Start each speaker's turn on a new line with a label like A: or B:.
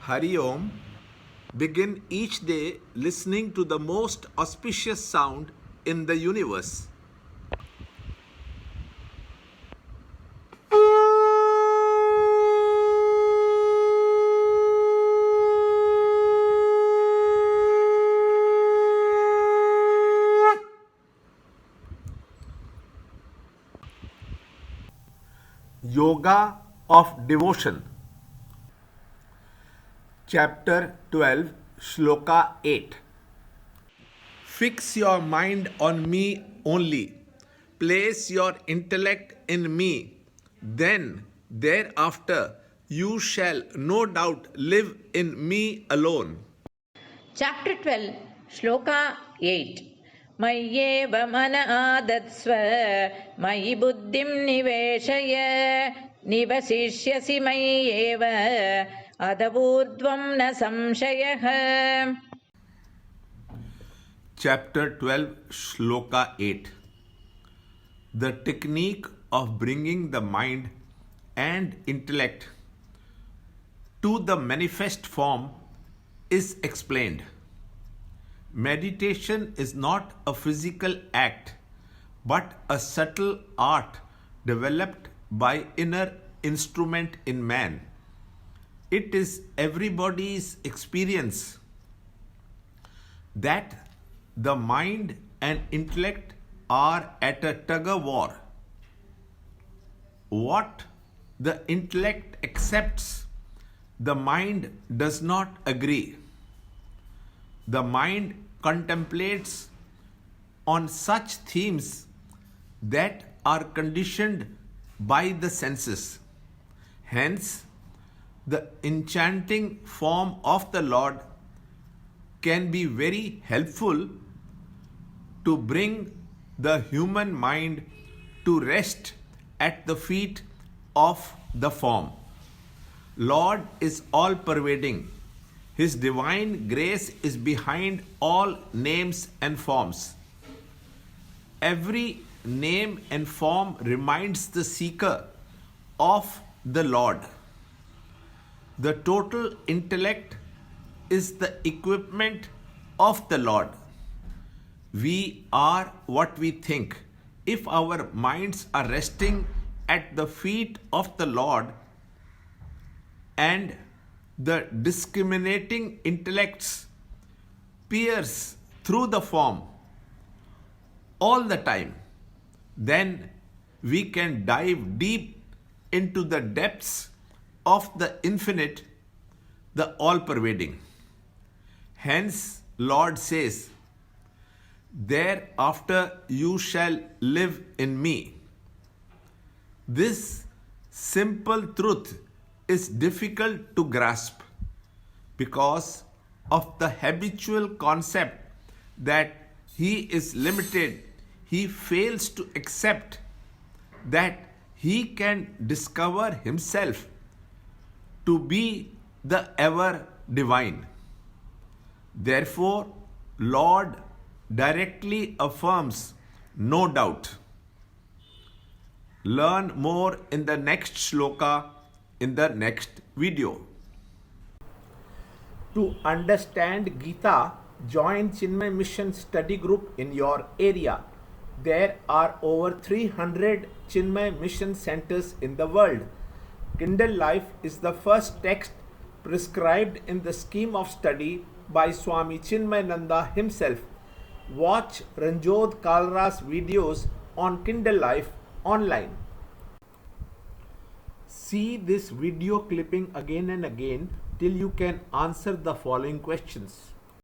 A: Hari Om. Begin each day listening to the most auspicious sound in the universe. Yoga of Devotion. Chapter 12, Shloka 8. Fix your mind on me only. Place your intellect in me. Then, thereafter, you shall no doubt live in me alone.
B: Chapter 12, Shloka 8. मय्येव मन आदत्स्व मयि बुद्धिं निवेशय निवसिष्यसि मय्येव अधऊर्ध्वं न संशयः.
A: Chapter 12, Shloka 8. The technique of bringing the mind and intellect to the manifest form is explained. Meditation is not a physical act, but a subtle art developed by inner instrument in man. It is everybody's experience that the mind and intellect are at a tug-of-war. What the intellect accepts, the mind does not agree. The mind contemplates on such themes that are conditioned by the senses. Hence, the enchanting form of the Lord can be very helpful to bring the human mind to rest at the feet of the form. Lord is all-pervading. His divine grace is behind all names and forms. Every name and form reminds the seeker of the Lord. The total intellect is the equipment of the Lord. We are what we think. If our minds are resting at the feet of the Lord and the discriminating intellects pierce through the form all the time, then we can dive deep into the depths of the infinite, the all-pervading. Hence, Lord says, thereafter you shall live in me. This simple truth is difficult to grasp because of the habitual concept that he is limited. He fails to accept that he can discover himself to be the ever divine. Therefore, Lord directly affirms, no doubt. Learn more in the next shloka in the next video. To understand Gita, join Chinmaya Mission study group in your area. There are over 300 Chinmaya Mission centers in the world. Kindle Life is the first text prescribed in the scheme of study by Swami Chinmayananda himself. Watch Ranjod Kalra's videos on Kindle Life online. See this video clipping again and again till you can answer the following questions.